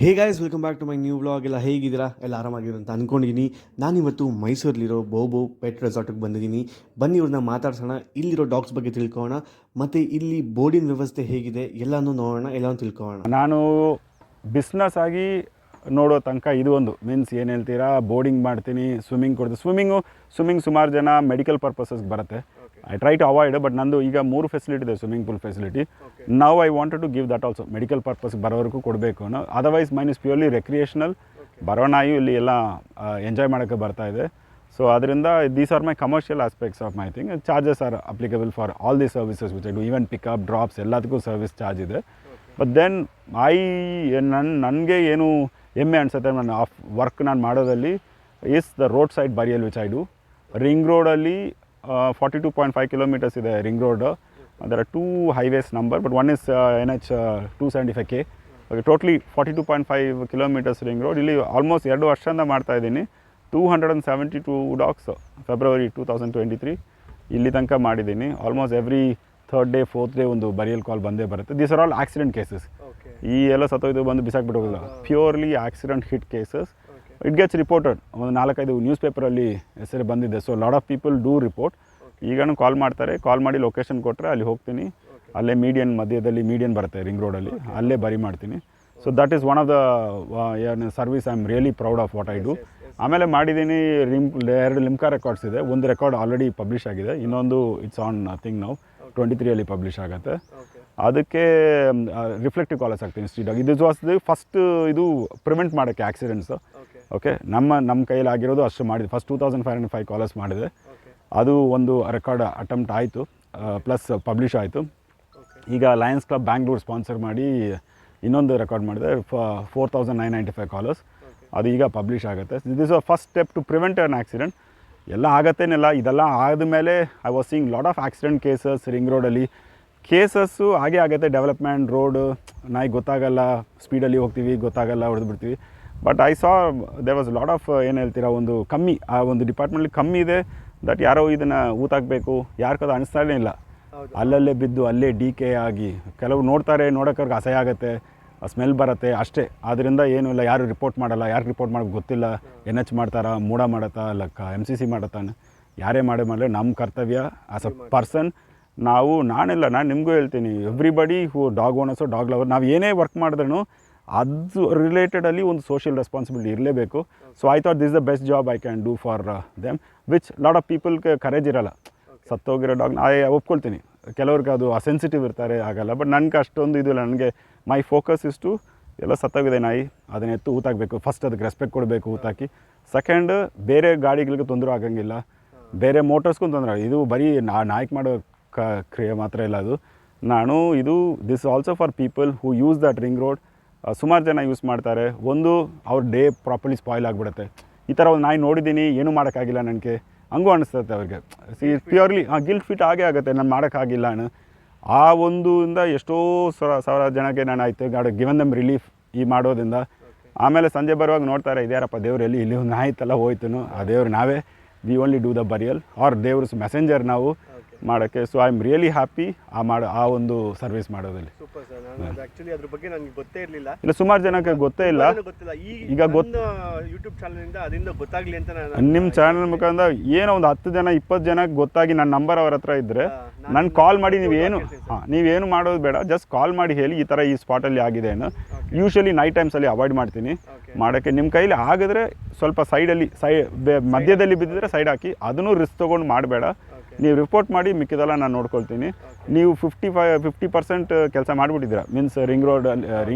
Hey guys welcome back to my new vlog. ಎಲ್ಲ ಹೇಗಿದ್ದೀರಾ? ಎಲ್ಲ ಆರಾಮಾಗಿರೋ ಅಂತ ಅಂದ್ಕೊಂಡಿದ್ದೀನಿ. ನಾನಿವತ್ತು ಮೈಸೂರಲ್ಲಿರೋ ಬೋಬೋ ಪೆಟ್ ರೆಸಾರ್ಟಿಗೆ ಬಂದಿದ್ದೀನಿ. ಬನ್ನಿ ಇವ್ರನ್ನ ಮಾತಾಡ್ಸೋಣ, ಇಲ್ಲಿರೋ ಡಾಗ್ಸ್ ಬಗ್ಗೆ ತಿಳ್ಕೊಳ್ಳೋಣ, ಮತ್ತು ಇಲ್ಲಿ ಬೋರ್ಡಿನ ವ್ಯವಸ್ಥೆ ಹೇಗಿದೆ ಎಲ್ಲನೂ ನೋಡೋಣ, ಎಲ್ಲನೂ ತಿಳ್ಕೊಳ್ಳೋಣ. ನಾನು ಬಿಸ್ನೆಸ್ ಆಗಿ ನೋಡೋ ತನಕ ಇದು ಒಂದು ಮೀನ್ಸ್ ಏನು ಹೇಳ್ತೀರಾ, ಬೋರ್ಡಿಂಗ್ ಮಾಡ್ತೀನಿ, ಸ್ವಿಮ್ಮಿಂಗ್ ಕೊಡ್ತೀನಿ. ಸ್ವಿಮ್ಮಿಂಗ್ ಸುಮಾರು ಜನ ಮೆಡಿಕಲ್ ಪರ್ಪಸಸ್ಗೆ ಬರುತ್ತೆ. I try to avoid, but ನಂದು ಈಗ 3 ಫೆಸಿಲಿಟಿ ಇದೆ. ಸ್ವಿಮ್ಮಿಂಗ್ ಪೂಲ್ ಫೆಸಿಲಿಟಿ ನಾವು I wanted to give that also. Medical ಪರ್ಪಸ್ಗೆ ಬರೋವರೆಗೂ ಕೊಡಬೇಕು ಅನ್ನೋ. Otherwise mine is purely recreational. ಬರೋಣಾಯು ಇಲ್ಲಿ ಎಲ್ಲ ಎಂಜಾಯ್ ಮಾಡೋಕ್ಕೆ ಬರ್ತಾ ಇದೆ. ಸೊ ಅದರಿಂದ these are my commercial aspects of my thing. Charges are applicable for all the services which I do. Even pickup, drops ಎಲ್ಲದಕ್ಕೂ ಸರ್ವಿಸ್ ಚಾರ್ಜ್ ಇದೆ. ಬಟ್ ದೆನ್ ನನಗೆ ಏನು ಹೆಮ್ಮೆ ಅನಿಸುತ್ತೆ ನನ್ನ ವರ್ಕ್ ನಾನು ಮಾಡೋದಲ್ಲಿ is the road side burial which I do. Ring ರೋಡಲ್ಲಿ 42.5 ಕಿಲೋಮೀಟರ್ಸ್ ಇದೆ ring road. There are 2 highways number, but one is NH 275K. Okay, totally 42.5 kilometres ring road. ಇಲ್ಲಿ ಆಲ್ಮೋಸ್ಟ್ 2 ವರ್ಷದಿಂದ ಮಾಡ್ತಾಯಿದ್ದೀನಿ. 272 ಡಾಗ್ಸ್ ಫೆಬ್ರವರಿ 2023 ಇಲ್ಲಿ ತನಕ ಮಾಡಿದ್ದೀನಿ. Almost every 3rd day 4th day ಒಂದು burial call ಬಂದೇ ಬರುತ್ತೆ. These are all accident cases. ಈ ಎಲ್ಲ ಸತ್ತೋಯ್ತು ಬಂದು ಬಿಸಾಕ್ಬಿಟ್ಟು ಹೋಗೋಲ್ಲ, purely accident hit cases. It gets reported. ಒಂದು 4-5 ನ್ಯೂಸ್ ಪೇಪರಲ್ಲಿ ಹೆಸರು ಬಂದಿದೆ. So lot of people do report. ಈಗನೂ ಕಾಲ್ ಮಾಡ್ತಾರೆ, ಕಾಲ್ ಮಾಡಿ ಲೊಕೇಶನ್ ಕೊಟ್ಟರೆ ಅಲ್ಲಿ ಹೋಗ್ತೀನಿ. ಅಲ್ಲೇ ಮಧ್ಯದಲ್ಲಿ ಮೀಡಿಯನ್ ಬರುತ್ತೆ ರಿಂಗ್ ರೋಡಲ್ಲಿ, ಅಲ್ಲೇ ಬರಿ ಮಾಡ್ತೀನಿ. So that is one of the service I am really proud of what I do. ಆಮೇಲೆ ಮಾಡಿದ್ದೀನಿ 2 ಲಿಮ್ಕಾ ರೆಕಾರ್ಡ್ಸ್ ಇದೆ. ಒಂದು ರೆಕಾರ್ಡ್ ಆಲ್ರೆಡಿ ಪಬ್ಲಿಷ್ ಆಗಿದೆ, ಇನ್ನೊಂದು ಇಟ್ಸ್ ಆನ್ ಥಿಂಗ್ ನಾವು 23 ಪಬ್ಲಿಷ್ ಆಗುತ್ತೆ. ಅದಕ್ಕೆ ರಿಫ್ಲೆಕ್ಟಿವ್ ಕಾಲರ್ಸ್ ಆಗ್ತೀನಿ ಸ್ಟ್ರೀಟಾಗಿ. ಇದು ವಾಸ್ ದಿ ಫಸ್ಟ್ ಇದು ಪ್ರಿವೆಂಟ್ ಮಾಡೋಕ್ಕೆ ಆಕ್ಸಿಡೆಂಟ್ಸು. ಓಕೆ, ನಮ್ಮ ಕೈಯಲ್ಲಿ ಆಗಿರೋದು ಅಷ್ಟು ಮಾಡಿದೆ. ಫಸ್ಟ್ 2505 ಕಾಲರ್ಸ್ ಮಾಡಿದೆ. ಅದು ಒಂದು ರೆಕಾರ್ಡ್ ಅಟೆಂಪ್ಟ್ ಆಯಿತು, ಪ್ಲಸ್ ಪಬ್ಲಿಷ್ ಆಯಿತು. ಈಗ ಲಯನ್ಸ್ ಕ್ಲಬ್ ಬ್ಯಾಂಗ್ಳೂರ್ ಸ್ಪಾನ್ಸರ್ ಮಾಡಿ ಇನ್ನೊಂದು ರೆಕಾರ್ಡ್ ಮಾಡಿದೆ, 4995 ಕಾಲರ್ಸ್. ಅದು ಈಗ ಪಬ್ಲಿಷ್ ಆಗುತ್ತೆ. This a first step to prevent an accident. ಎಲ್ಲ ಆಗತ್ತೇನಿಲ್ಲ, ಇದೆಲ್ಲ ಆದಮೇಲೆ I was seeing lot of accident cases ring ರೋಡಲ್ಲಿ. ಕೇಸಸ್ಸು ಹಾಗೆ ಆಗುತ್ತೆ. ಡೆವಲಪ್ಮೆಂಟ್ ರೋಡು, ನಾಯಿ ಗೊತ್ತಾಗಲ್ಲ, ಸ್ಪೀಡಲ್ಲಿ ಹೋಗ್ತೀವಿ, ಗೊತ್ತಾಗಲ್ಲ, ಹೊಡೆದ್ಬಿಡ್ತೀವಿ. But I saw there was lot of ಏನು ಹೇಳ್ತೀರಾ, ಒಂದು ಕಮ್ಮಿ, ಆ ಒಂದು ಡಿಪಾರ್ಟ್ಮೆಂಟಲ್ಲಿ ಕಮ್ಮಿ ಇದೆ. ದಟ್ ಯಾರೋ ಇದನ್ನು ಊತಾಕಬೇಕು, ಯಾರಿಗದು ಅನಿಸ್ತಾನೇ ಇಲ್ಲ. ಅಲ್ಲಲ್ಲೇ ಬಿದ್ದು ಅಲ್ಲೇ ಡಿಕೆ ಆಗಿ ಕೆಲವು ನೋಡ್ತಾರೆ, ನೋಡೋಕ್ಕಾಗ ಅಸಹ್ಯ ಆಗುತ್ತೆ, ಸ್ಮೆಲ್ ಬರುತ್ತೆ ಅಷ್ಟೇ. ಆದ್ದರಿಂದ ಏನೂ ಇಲ್ಲ, ಯಾರು ರಿಪೋರ್ಟ್ ಮಾಡಲ್ಲ. ಯಾರಿಗೆ ರಿಪೋರ್ಟ್ ಮಾಡೋಕ್ಕೆ ಗೊತ್ತಿಲ್ಲ. NH ಮಾಡ್ತಾರಾ, ಮೂಡ ಮಾಡತ್ತಾ, ಲಕ್ಕ MCC ಮಾಡತ್ತಾನೆ, ಯಾರೇ ಮಾಡಲಿ ನಮ್ಮ ಕರ್ತವ್ಯ ಆಸ್ ಅ ಪರ್ಸನ್. ನಾನೆಲ್ಲ ನಿಮಗೂ ಹೇಳ್ತೀನಿ, everybody who dog owners, dog lover, ನಾವು ಏನೇ ವರ್ಕ್ ಮಾಡಿದ್ರೂ ಅದು ರಿಲೇಟೆಡಲ್ಲಿ ಒಂದು ಸೋಷಿಯಲ್ ರೆಸ್ಪಾನ್ಸಿಬಿಲಿಟಿ ಇರಲೇಬೇಕು. So I thought this the best job I can do for them, which lot of ಪೀಪಲ್ಗೆ ಕರೇಜ್ ಇರೋಲ್ಲ. ಸತ್ತೋಗಿರೋ ಡಾಗ್ ಒಪ್ಕೊಳ್ತೀನಿ, ಕೆಲವ್ರಿಗೆ ಅದು ಸೆನ್ಸಿಟಿವ್ ಇರ್ತಾರೆ, ಆಗಲ್ಲ. ಬಟ್ ನನಗೆ ಅಷ್ಟೊಂದು ಇದು ಇಲ್ಲ. ನನಗೆ ಮೈ ಫೋಕಸ್ ಇಷ್ಟು ಎಲ್ಲ ಸತ್ತೋಗಿದೆ ನಾಯಿ, ಅದನ್ನ ಎತ್ತು ಊತಾಕಬೇಕು. ಫಸ್ಟ್ ಅದಕ್ಕೆ ರೆಸ್ಪೆಕ್ಟ್ ಕೊಡಬೇಕು, ಊತಾಕಿ. ಸೆಕೆಂಡ್, ಬೇರೆ ಗಾಡಿಗಳಿಗೆ ತೊಂದರೆ ಆಗಂಗಿಲ್ಲ, ಬೇರೆ ಮೋಟರ್ಸ್ಗೂ ತೊಂದರೆ ಆಗ. ಇದು ಬರೀ ನಾಯ್ಕ್ ಮಾಡೋ ಕ್ರಿಯೆ ಮಾತ್ರ ಇಲ್ಲ ಅದು. This also for people who use that ring road. ಸುಮಾರು ಜನ ಯೂಸ್ ಮಾಡ್ತಾರೆ. ಒಂದು, ಅವ್ರ ಡೇ ಪ್ರಾಪರ್ಲಿ ಸ್ಪಾಯ್ಲ್ ಆಗಿಬಿಡುತ್ತೆ. ಈ ಥರ ಒಂದು ನಾಯಿ ನೋಡಿದ್ದೀನಿ, ಏನೂ ಮಾಡೋಕ್ಕಾಗಿಲ್ಲ ನನಗೆ, ಹಂಗೂ ಅನಿಸ್ತದೆ ಅವ್ರಿಗೆ. ಪ್ಯೂರ್ಲಿ ಗಿಲ್ಟ್ ಫಿಟ್ ಆಗೇ ಆಗುತ್ತೆ, ನಾನು ಮಾಡೋಕ್ಕಾಗಿಲ್ಲ ಅನ್ನೋ ಆ ಒಂದಿಂದ ಎಷ್ಟೋ ಸಾವಿರ ಜನಕ್ಕೆ ನಾನು ಆಯಿತು ಗಿವನ್ ದಮ್ ರಿಲೀಫ್ ಈ ಮಾಡೋದ್ರಿಂದ. ಆಮೇಲೆ ಸಂಜೆ ಬರುವಾಗ ನೋಡ್ತಾರೆ, ಇದ್ಯಾರಪ್ಪ ದೇವ್ರು ಇಲ್ಲಿ ಒಂದು ನಾಯಿ ಇತ್ತಲ್ಲ ಹೋಯ್ತು, ಆ ದೇವ್ರು ನಾವೇ. We only do the burial, or ದೇವ್ರ ಮೆಸೆಂಜರ್ ನಾವು ಮಾಡೋಕ್ಕೆ. So I am really happy ಆ ಒಂದು ಸರ್ವಿಸ್ ಮಾಡೋದಲ್ಲಿ. Super sir. ನಾನು ಆ್ಯಕ್ಚುಲಿ ಅದ್ರ ಬಗ್ಗೆ ನನಗೆ ಗೊತ್ತೇ ಇರಲಿಲ್ಲ. ಇಲ್ಲ, ಸುಮಾರು ಜನಕ್ಕೆ ಗೊತ್ತೇ ಇಲ್ಲ. ಈಗ ಯೂಟ್ಯೂಬ್ ಚಾನಲಿಂದ ಅದರಿಂದ ಗೊತ್ತಾಗಲಿ ಅಂತ ನಿಮ್ಮ ಚಾನಲ್ ಮುಖಾಂತರ ಏನೋ ಒಂದು 10 ಜನ 20 ಜನಕ್ಕೆ ಗೊತ್ತಾಗಿ ನನ್ನ ನಂಬರ್ ಅವ್ರ ಹತ್ರ ಇದ್ದರೆ ನಾನು ಕಾಲ್ ಮಾಡಿ, ನೀವೇನು ಮಾಡೋದು ಬೇಡ, ಜಸ್ಟ್ ಕಾಲ್ ಮಾಡಿ ಹೇಳಿ ಈ ಥರ ಈ ಸ್ಪಾಟಲ್ಲಿ ಆಗಿದೆ ಅನ್ನೋ. ಯೂಶ್ವಲಿ ನೈಟ್ ಟೈಮ್ಸಲ್ಲಿ ಅವಾಯ್ಡ್ ಮಾಡ್ತೀನಿ ಮಾಡೋಕ್ಕೆ. ನಿಮ್ಮ ಕೈಲಿ ಆಗಿದ್ರೆ ಸ್ವಲ್ಪ ಮಧ್ಯದಲ್ಲಿ ಬಿದ್ದಿದ್ರೆ ಸೈಡ್ ಹಾಕಿ, ಅದನ್ನು ರಿಸ್ಕ್ ತೊಗೊಂಡು ಮಾಡಬೇಡ. ನೀವು ರಿಪೋರ್ಟ್ ಮಾಡಿ, ಮಿಕ್ಕಿದೆಲ್ಲ ನಾನು ನೋಡ್ಕೊಳ್ತೀನಿ. ನೀವು 50% ಕೆಲಸ ಮಾಡಿಬಿಟ್ಟಿದ್ದೀರಾ, means ring road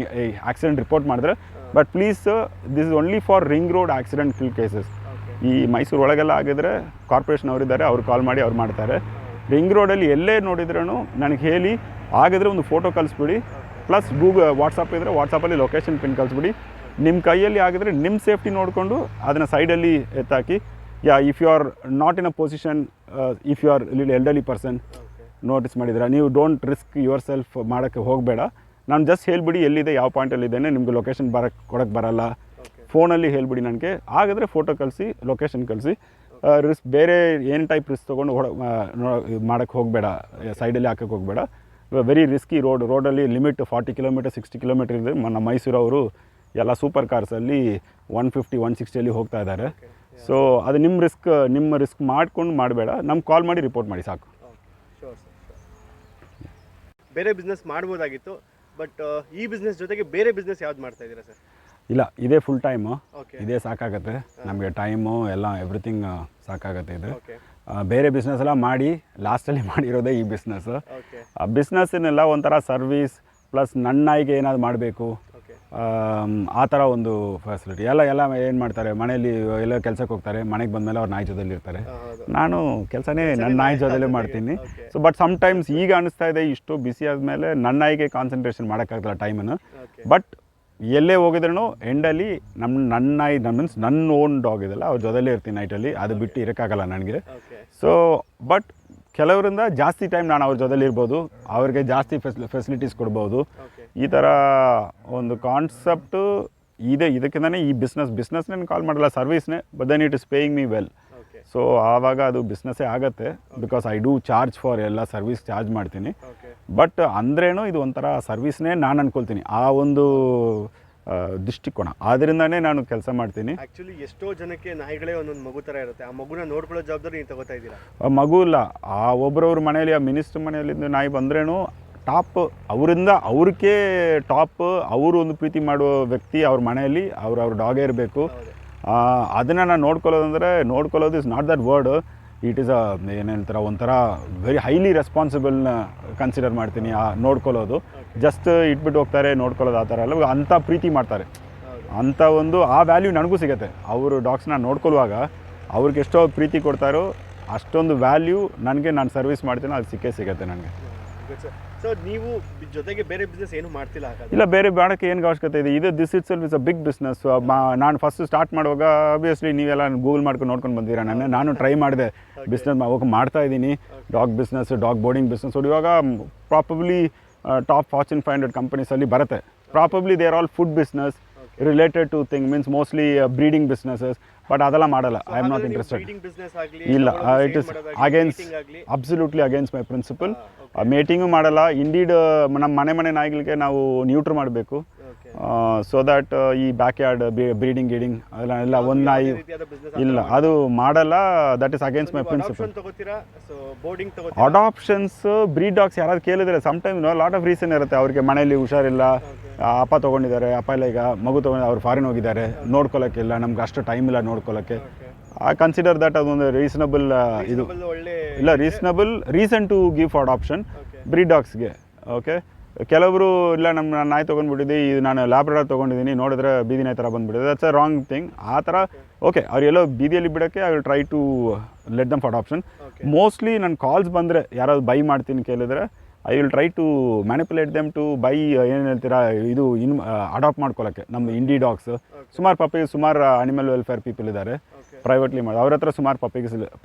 accident report ಮಾಡಿದ್ರೆ. But please, this is only for ring road accident kill cases. ಈ ಮೈಸೂರು ಒಳಗೆಲ್ಲ ಆಗಿದ್ರೆ ಕಾರ್ಪೊರೇಷನ್ ಅವರಿದ್ದಾರೆ, ಅವ್ರು ಕಾಲ್ ಮಾಡಿ ಅವ್ರು ಮಾಡ್ತಾರೆ. ರಿಂಗ್ ರೋಡಲ್ಲಿ ಎಲ್ಲೇ ನೋಡಿದ್ರೂ ನನಗೆ ಹೇಳಿ, ಆಗಿದ್ರೆ ಒಂದು ಫೋಟೋ ಕಳಿಸ್ಬಿಡಿ. ಪ್ಲಸ್ ವಾಟ್ಸಪ್ ಇದ್ದರೆ ವಾಟ್ಸಪ್ಪಲ್ಲಿ ಲೊಕೇಶನ್ ಪಿನ್ ಕಳಿಸ್ಬಿಡಿ. ನಿಮ್ಮ ಕೈಯಲ್ಲಿ ಆಗಿದ್ರೆ ನಿಮ್ಮ ಸೇಫ್ಟಿ ನೋಡಿಕೊಂಡು ಅದನ್ನು ಸೈಡಲ್ಲಿ ಎತ್ತಾಕಿ. If you are not in a position, if you are little elderly person notice ಮಾಡಿದ್ರೆ, ನೀವು ಡೋಂಟ್ ರಿಸ್ಕ್ ಯುವರ್ ಸೆಲ್ಫ್ ಮಾಡೋಕ್ಕೆ ಹೋಗಬೇಡ. ನಾನು ಜಸ್ಟ್ ಹೇಳ್ಬಿಡಿ ಎಲ್ಲಿದೆ, ಯಾವ ಪಾಯಿಂಟಲ್ಲಿ ಇದ್ದೇನೆ, ನಿಮಗೆ ಲೊಕೇಶನ್ ಕೊಡೋಕ್ಕೆ ಬರಲ್ಲ. ಫೋನಲ್ಲಿ ಹೇಳ್ಬಿಡಿ ನನಗೆ. ಆಗಿದ್ರೆ ಫೋಟೋ ಕಳಿಸಿ, ಲೊಕೇಶನ್ ಕಳಿಸಿ. ಬೇರೆ ಏನು ಟೈಪ್ ರಿಸ್ಕ್ ತೊಗೊಂಡು ಮಾಡೋಕ್ಕೆ ಹೋಗಬೇಡ, ಸೈಡಲ್ಲಿ ಹಾಕೋಕ್ಕೆ ಹೋಗಬೇಡ. ವೆರಿ ರಿಸ್ಕಿ ರೋಡಲ್ಲಿ ಲಿಮಿಟ್ 40 ಕಿಲೋಮೀಟರ್ 60 ಕಿಲೋಮೀಟರ್ ಇದೆ. ನಮ್ಮ ಮೈಸೂರವರು ಎಲ್ಲ ಸೂಪರ್ ಕಾರ್ಸಲ್ಲಿ 150 160 ಹೋಗ್ತಾ ಇದ್ದಾರೆ. ಸೊ ಅದು ನಿಮ್ಮ ರಿಸ್ಕ್ ಮಾಡ್ಕೊಂಡು ಮಾಡಬೇಡ, ನಮ್ಗೆ ಕಾಲ್ ಮಾಡಿ ರಿಪೋರ್ಟ್ ಮಾಡಿ ಸಾಕು. ಬೇರೆ ಬಿಸ್ನೆಸ್ ಮಾಡ್ಬೋದಾಗಿತ್ತು, ಬಟ್ ಈ ಬಿಸ್ನೆಸ್ ಜೊತೆಗೆ ಬೇರೆ ಬಿಸ್ನೆಸ್ ಯಾವ್ದು ಮಾಡ್ತಾ ಇದ್ದೀರಾ ಸರ್? ಇಲ್ಲ, ಇದೇ ಫುಲ್ ಟೈಮು, ಇದೇ ಸಾಕಾಗತ್ತೆ ನಮಗೆ. ಟೈಮು ಎಲ್ಲ ಎವ್ರಿಥಿಂಗ್ ಸಾಕಾಗತ್ತೆ ಇದು. ಬೇರೆ ಬಿಸ್ನೆಸ್ ಎಲ್ಲ ಮಾಡಿ ಲಾಸ್ಟಲ್ಲಿ ಮಾಡಿರೋದೇ ಈ ಬಿಸ್ನೆಸ್. ಬಿಸ್ನೆಸ್ಸನ್ನೆಲ್ಲ ಒಂಥರ ಸರ್ವೀಸ್ ಪ್ಲಸ್ ನನ್ನ ನಾಯಿಗೆ ಏನಾದ್ರು ಮಾಡಬೇಕು, ಆ ಥರ ಒಂದು ಫೆಸಿಲಿಟಿ. ಎಲ್ಲ ಏನು ಮಾಡ್ತಾರೆ, ಮನೇಲಿ ಎಲ್ಲ ಕೆಲಸಕ್ಕೆ ಹೋಗ್ತಾರೆ, ಮನೆಗೆ ಬಂದಮೇಲೆ ಅವ್ರು ನಾಯಿ ಜೊತೆಲಿ ಇರ್ತಾರೆ. ನಾನು ಕೆಲಸನೇ ನನ್ನ ನಾಯಿ ಜೊತೆಲೇ ಮಾಡ್ತೀನಿ. ಸೊ ಬಟ್ ಸಮ್ಟೈಮ್ಸ್ ಈಗ ಅನಿಸ್ತಾ ಇದೆ, ಇಷ್ಟು ಬಿಸಿ ಆದಮೇಲೆ ನನ್ನ ನಾಯಿಗೆ ಕಾನ್ಸಂಟ್ರೇಷನ್ ಮಾಡೋಕ್ಕಾಗಲ್ಲ ಟೈಮನ್ನು. ಬಟ್ ಎಲ್ಲೇ ಹೋಗಿದ್ರೂ ಎಂಡಲ್ಲಿ ನನ್ನ ನಾಯಿ ಮೀನ್ಸ್ ನನ್ನ ಓನ್ ಡಾಗ್ ಇದೆಲ್ಲ ಅವ್ರ ಜೊತೆಲೇ ಇರ್ತೀನಿ ನೈಟಲ್ಲಿ, ಅದು ಬಿಟ್ಟು ಇರೋಕ್ಕಾಗಲ್ಲ ನನಗೆ. ಸೊ ಬಟ್ ಕೆಲವರಿಂದ ಜಾಸ್ತಿ ಟೈಮ್ ನಾನು ಅವ್ರ ಜೊತೆಲಿ ಇರ್ಬೋದು, ಅವ್ರಿಗೆ ಜಾಸ್ತಿ ಫೆಸಿಲಿಟೀಸ್ ಕೊಡ್ಬೋದು. ಈ ಥರ ಒಂದು ಕಾನ್ಸೆಪ್ಟು ಇದೆ. ಇದಕ್ಕಿಂತಲೇ ಈ ಬಿಸ್ನೆಸ್ನೇ ಕಾಲ್ ಮಾಡಲ್ಲ, ಸರ್ವಿಸ್ನೇ. But then it is paying me well. So ಆವಾಗ ಅದು ಬಿಸ್ನೆಸ್ಸೇ ಆಗುತ್ತೆ. Because I do charge for ಎಲ್ಲ ಸರ್ವಿಸ್ ಚಾರ್ಜ್ ಮಾಡ್ತೀನಿ. ಬಟ್ ಅಂದ್ರೇನು ಇದು ಒಂಥರ ಸರ್ವಿಸ್ನೇ ನಾನು ಅಂದ್ಕೊಳ್ತೀನಿ, ಆ ಒಂದು ದೃಷ್ಟಿಕೋನ. ಆದ್ದರಿಂದನೇ ನಾನು ಕೆಲಸ ಮಾಡ್ತೀನಿ. ಆ್ಯಕ್ಚುಲಿ ಎಷ್ಟೋ ಜನಕ್ಕೆ ನಾಯಿಗಳೇ ಒಂದೊಂದು ಮಗು ಥರ ಇರುತ್ತೆ, ಆ ಮಗುನ ನೋಡ್ಕೊಳ್ಳೋ ಜವಾಬ್ದಾರಿ ನೀವು ತಗೋತಾ ಇದ್ದೀರಾ. ಮಗು ಇಲ್ಲ, ಆ ಒಬ್ಬರವ್ರ ಮನೇಲಿ, ಆ ಮಿನಿಸ್ಟ್ರ್ ಮನೆಯಲ್ಲಿಂದ ನಾಯಿ ಬಂದ್ರೇನು ಟಾಪ್, ಅವರಿಂದ ಅವ್ರಿಗೆ ಟಾಪ್. ಅವರು ಒಂದು ಪ್ರೀತಿ ಮಾಡುವ ವ್ಯಕ್ತಿ ಅವ್ರ ಮನೆಯಲ್ಲಿ ಅವ್ರ ಡಾಗೇ ಇರಬೇಕು. ಅದನ್ನು ನಾನು ನೋಡ್ಕೊಳ್ಳೋದು is not that word, it is ಏನು ಹೇಳ್ತಾರೆ, ಒಂಥರ ವೆರಿ ಹೈಲಿ ರೆಸ್ಪಾನ್ಸಿಬಲ್ನ ಕನ್ಸಿಡರ್ ಮಾಡ್ತೀನಿ. ನೋಡ್ಕೊಳ್ಳೋದು ಜಸ್ಟ್ ಇಟ್ಬಿಟ್ಟು ಹೋಗ್ತಾರೆ, ನೋಡ್ಕೊಳ್ಳೋದು ಆ ಥರ ಅಲ್ಲ, ಅಂಥ ಪ್ರೀತಿ ಮಾಡ್ತಾರೆ. ಅಂಥ ಒಂದು ಆ ವ್ಯಾಲ್ಯೂ ನನಗೂ ಸಿಗುತ್ತೆ. ಅವರು ಡಾಗ್ಸ್ನ ನೋಡ್ಕೊಳ್ಳುವಾಗ ಅವ್ರಿಗೆ ಎಷ್ಟೋ ಪ್ರೀತಿ ಕೊಡ್ತಾರೋ ಅಷ್ಟೊಂದು ವ್ಯಾಲ್ಯೂ ನನಗೆ, ನಾನು ಸರ್ವಿಸ್ ಮಾಡ್ತೀನೋ ಅದು ಸಿಗುತ್ತೆ ನನಗೆ. ಸೊ ನೀವು ಜೊತೆಗೆ ಬೇರೆ ಬಿಸ್ನೆಸ್ ಏನು ಮಾಡ್ತಿಲ್ಲ? ಇಲ್ಲ, ಬೇರೆ ಮಾಡೋಕ್ಕೆ ಏನು ಅವಶ್ಯಕತೆ ಇದೆ? This itself is a big business. ನಾನು ಫಸ್ಟ್ ಸ್ಟಾರ್ಟ್ ಮಾಡುವಾಗ ಆಬ್ವಿಯಸ್ಲಿ ನೀವೆಲ್ಲ ಗೂಗಲ್ ನೋಡ್ಕೊಂಡು ಬಂದಿರಾ. ನಾನು ಟ್ರೈ ಮಾಡಿದೆ ಬಿಸ್ನೆಸ್ ಮಾಡ್ತಾ ಇದ್ದೀನಿ, dog business, dog boarding business. ಇವಾಗ ಪ್ರಾಬಬ್ಲಿ ಟಾಪ್ ಫಾರ್ಚೂನ್ 500 ಕಂಪನೀಸಲ್ಲಿ ಬರುತ್ತೆ. Probably they are all food business related to thing, means mostly breeding businesses. But ಅದೆಲ್ಲ ಮಾಡಲ್ಲ, ಐ ಆಮ್ ನಾಟ್ ಇಂಟ್ರೆಸ್ಟೆಡ್. ಇಲ್ಲ, it is absolutely against my principle. Mating ಮಾಡಲ್ಲ. Indeed ನಮ್ಮ ಮನೆ ನಾಯಿಗಳಿಗೆ ನಾವು ನ್ಯೂಟ್ರ್ ಮಾಡಬೇಕು, ಸೊ ದ್ಯಾಟ್ ಈ ಬ್ಯಾಕ್ ಯಾರ್ಡ್ ಬ್ರೀಡಿಂಗ್ ಗೀಡಿಂಗ್ ಅದೆಲ್ಲ ಒಂದು ನಾಯಿ ಇಲ್ಲ, ಅದು ಮಾಡಲ್ಲ. That is against my principle. Adoptions, breed dogs ಯಾರಾದ್ರು ಕೇಳಿದ್ರೆ ಸಮ್ಟೈಮ್ ಲಾಟ್ ಆಫ್ ರೀಸನ್ ಇರುತ್ತೆ. ಅವ್ರಿಗೆ ಮನೇಲಿ ಹುಷಾರಿಲ್ಲ, ಅಪ್ಪ ತೊಗೊಂಡಿದ್ದಾರೆ, ಅಪ್ಪ ಇಲ್ಲ, ಈಗ ಮಗು ತೊಗೊಂಡು ಅವ್ರು ಫಾರಿನ್ ಹೋಗಿದ್ದಾರೆ, ನೋಡ್ಕೊಳ್ಳೋಕ್ಕಿಲ್ಲ, ನಮ್ಗೆ ಅಷ್ಟು ಟೈಮ್ ಇಲ್ಲ ನೋಡ್ಕೊಳ್ಳೋಕ್ಕೆ. ಐ ಕನ್ಸಿಡರ್ ದಟ್ ಅದೊಂದು ರೀಸನಬಲ್ ಇದು ಇಲ್ಲ, reason to give for adoption breed ಡಾಗ್ಸ್ಗೆ. ಓಕೆ, ಕೆಲವರು ಇಲ್ಲ ನಮ್ಮ ನಾಯಿ ತೊಗೊಂಡ್ಬಿಟ್ಟಿದ್ದೆ, ಇದು ನಾನು ಲ್ಯಾಬ್ರಡಾರ್ ತೊಗೊಂಡಿದ್ದೀನಿ, ನೋಡಿದ್ರೆ ಬೀದಿ ನಾಯಿ ಥರ ಬಂದುಬಿಟ್ಟಿದೆ, ದಟ್ಸ್ ಅ ರಾಂಗ್ ಥಿಂಗ್. ಆ ಥರ ಓಕೆ, ಅವ್ರೆಲ್ಲೋ ಬೀದಿಯಲ್ಲಿ ಬಿಡೋಕ್ಕೆ I will try to let them for adoption. Mostly ನನ್ನ ಕಾಲ್ಸ್ ಬಂದರೆ ಯಾರಾದ್ರು ಬೈ ಮಾಡ್ತೀನಿ ಕೇಳಿದ್ರೆ I will try to manipulate them to buy, ಏನು ಹೇಳ್ತೀರಾ, ಇದು ಅಡಾಪ್ಟ್ ಮಾಡ್ಕೊಳ್ಳೋಕ್ಕೆ. ನಮ್ಮ ಇಂಡಿ ಡಾಗ್ಸ್ ಸುಮಾರು ಅನಿಮಲ್ ವೆಲ್ಫೇರ್ ಪೀಪಲ್ ಇದ್ದಾರೆ, ಪ್ರೈವೇಟ್ಲಿ ಮಾಡಿ. ಅವ್ರ ಹತ್ರ ಸುಮಾರು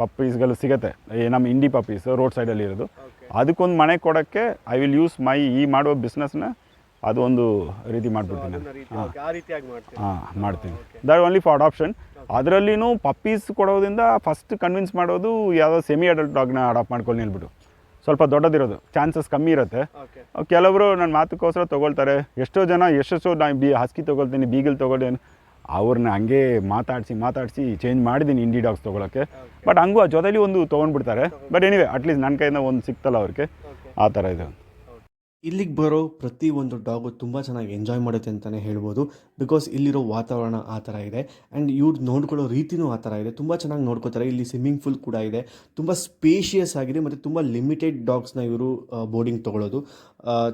ಪಪ್ಪೀಸ್ಗಳು ಸಿಗುತ್ತೆ, ನಮ್ಮ ಇಂಡಿ ಪಪ್ಪೀಸ್ ರೋಡ್ ಸೈಡಲ್ಲಿ ಇರೋದು. ಅದಕ್ಕೊಂದು ಮನೆ ಕೊಡೋಕ್ಕೆ ಐ ವಿಲ್ ಯೂಸ್ ಈ ಮಾಡುವ ಬಿಸ್ನೆಸ್ನ ಅದು ಒಂದು ರೀತಿ ಮಾಡಿಬಿಡ್ತೀನಿ. ಮಾಡ್ತೀನಿ. That only for adoption. ಅದರಲ್ಲಿನೂ ಪಪ್ಪೀಸ್ ಕೊಡೋದ್ರಿಂದ ಫಸ್ಟ್ ಕನ್ವಿನ್ಸ್ ಮಾಡೋದು ಯಾವುದೋ ಸೆಮಿ ಅಡಲ್ಟ್ ಡಾಗ್ನ ಅಡಾಪ್ಟ್ ಮಾಡ್ಕೊಂಡು ನಿಲ್ಬಿಟ್ಟು, ಸ್ವಲ್ಪ ದೊಡ್ಡದಿರೋದು ಚಾನ್ಸಸ್ ಕಮ್ಮಿ ಇರುತ್ತೆ. ಕೆಲವರು ನನ್ನ ಮಾತುಕೋಸ್ಕರ ತೊಗೊಳ್ತಾರೆ. ಎಷ್ಟೋ ನಾನು ಹಸ್ಕಿ ತೊಗೊಳ್ತೀನಿ, ಬೀಗಲ್ ತೊಗೊಳ್ತೀನಿ, ಅವ್ರನ್ನ ಹಂಗೆ ಮಾತಾಡಿಸಿ ಚೇಂಜ್ ಮಾಡಿದ್ದೀನಿ ಇಂಡಿ ಡಾಗ್ಸ್ ತೊಗೊಳಕ್ಕೆ. ಬಟ್ ಹಂಗೂ ಆ ಜೊತೆಲಿ ಒಂದು ತೊಗೊಂಡ್ಬಿಡ್ತಾರೆ. ಬಟ್ ಎನಿವೆ ಅಟ್ಲೀಸ್ಟ್ ನನ್ನ ಕೈಯಿಂದ ಒಂದು ಸಿಕ್ತಲ್ಲ ಅವ್ರಿಗೆ, ಆ ಥರ ಇದೆ. ಇಲ್ಲಿಗೆ ಬರೋ ಪ್ರತಿ ಒಂದು ಡಾಗು ತುಂಬ ಚೆನ್ನಾಗಿ ಎಂಜಾಯ್ ಮಾಡುತ್ತೆ ಅಂತಲೇ ಹೇಳ್ಬೋದು. ಬಿಕಾಸ್ ಇಲ್ಲಿರೋ ವಾತಾವರಣ ಆ ಥರ ಇದೆ, ಆ್ಯಂಡ್ ಇವ್ರು ನೋಡ್ಕೊಳ್ಳೋ ರೀತಿಯೂ ಆ ಥರ ಇದೆ. ತುಂಬ ಚೆನ್ನಾಗಿ ನೋಡ್ಕೋತಾರೆ. ಇಲ್ಲಿ ಸ್ವಿಮ್ಮಿಂಗ್ ಪೂಲ್ ಕೂಡ ಇದೆ, ತುಂಬ ಸ್ಪೇಷಿಯಸ್ ಆಗಿದೆ, ಮತ್ತು ತುಂಬ ಲಿಮಿಟೆಡ್ ಡಾಗ್ಸ್ನ ಇವರು ಬೋರ್ಡಿಂಗ್ ತೊಗೊಳ್ಳೋದು.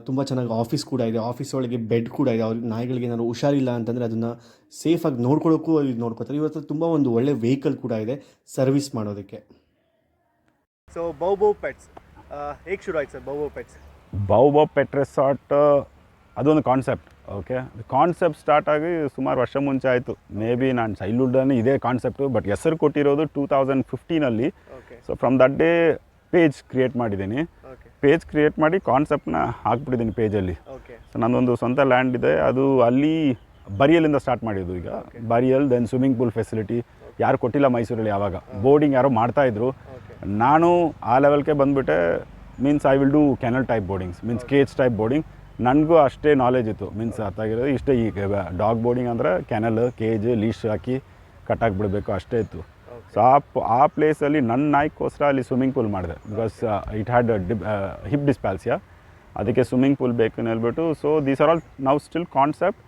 ತುಂಬ ಚೆನ್ನಾಗಿ ಆಫೀಸ್ ಕೂಡ ಇದೆ, ಆಫೀಸ್ ಒಳಗೆ ಬೆಡ್ ಕೂಡ ಇದೆ. ಅವ್ರಿಗೆ ನಾಯಿಗಳಿಗೆ ಏನಾದ್ರು ಹುಷಾರಿಲ್ಲ ಅಂತಂದರೆ ಅದನ್ನು ಸೇಫಾಗಿ ನೋಡ್ಕೊಳ್ಳೋಕ್ಕೂ ಅವ್ರಿಗೆ ನೋಡ್ಕೋತಾರೆ. ಇವತ್ತು ತುಂಬ ಒಂದು ಒಳ್ಳೆ ವೆಹಿಕಲ್ ಕೂಡ ಇದೆ ಸರ್ವಿಸ್ ಮಾಡೋದಕ್ಕೆ. ಸೊ ಬೌ ಪೆಟ್ಸ್ ಹೇಗೆ ಶುರು ಆಯ್ತು ಸರ್? ಬೌ ಪೆಟ್ಸ್ ಪೆಟ್ ರೆಸಾರ್ಟ್ ಅದೊಂದು ಕಾನ್ಸೆಪ್ಟ್. ಓಕೆ, ಕಾನ್ಸೆಪ್ಟ್ ಸ್ಟಾರ್ಟ್ ಆಗಿ ಸುಮಾರು ವರ್ಷ ಮುಂಚೆ ಆಯಿತು. ಮೇ ಬಿ ನಾನು ಚೈಲ್ಡ್ಹುಡ್ಡಲ್ಲಿ ಇದೇ ಕಾನ್ಸೆಪ್ಟು, ಬಟ್ ಹೆಸರು ಕೊಟ್ಟಿರೋದು 2015ಅಲ್ಲಿ. So from that day page create ಮಾಡಿದ್ದೀನಿ. ಪೇಜ್ ಕ್ರಿಯೇಟ್ ಮಾಡಿ ಕಾನ್ಸೆಪ್ಟ್ನ ಹಾಕ್ಬಿಟ್ಟಿದ್ದೀನಿ ಪೇಜಲ್ಲಿ. ಸೊ ನನ್ನೊಂದು ಸ್ವಂತ ಲ್ಯಾಂಡ್ ಇದೆ, ಅದು ಅಲ್ಲಿ ಬರಿಯಲಿಂದ ಸ್ಟಾರ್ಟ್ ಮಾಡಿದ್ದು. ಈಗ ಬರಿಯಲ್, ದೆನ್ ಸ್ವಿಮ್ಮಿಂಗ್ ಪೂಲ್ ಫೆಸಿಲಿಟಿ ಯಾರು ಕೊಟ್ಟಿಲ್ಲ ಮೈಸೂರಲ್ಲಿ. ಯಾವಾಗ ಬೋರ್ಡಿಂಗ್ ಯಾರೋ ಮಾಡ್ತಾಯಿದ್ರು, ನಾನು ಆ ಲೆವೆಲ್ಗೆ ಬಂದುಬಿಟ್ಟೆ. Means I will do kennel type boardings, means cage type boarding. ನನಗೂ ಅಷ್ಟೇ ನಾಲೆಜ್ ಇತ್ತು, ಮೀನ್ಸ್ ಅರ್ಥಾಗಿರೋದು ಇಷ್ಟೇ. ಈಗ ಡಾಗ್ ಬೋರ್ಡಿಂಗ್ ಅಂದರೆ ಕೆನಲ್, ಕೇಜ್, ಲೀಶ್ ಹಾಕಿ ಕಟ್ಟಾಕ್ಬಿಡ್ಬೇಕು ಅಷ್ಟೇ ಇತ್ತು. ಸೊ ಆ ಪ್ಲೇಸಲ್ಲಿ ನನ್ನ ನಾಯಿಗೋಸ್ಕರ ಅಲ್ಲಿ ಸ್ವಿಮ್ಮಿಂಗ್ ಪೂಲ್ ಮಾಡಿದೆ, because it had hip dysplasia, ಅದಕ್ಕೆ ಸ್ವಿಮ್ಮಿಂಗ್ ಪೂಲ್ ಬೇಕು ಅಂತ ಹೇಳ್ಬಿಟ್ಟು. ಸೊ ದೀಸ್ ಆರ್ ಆಲ್ ನಾವು ಸ್ಟಿಲ್ ಕಾನ್ಸೆಪ್ಟ್,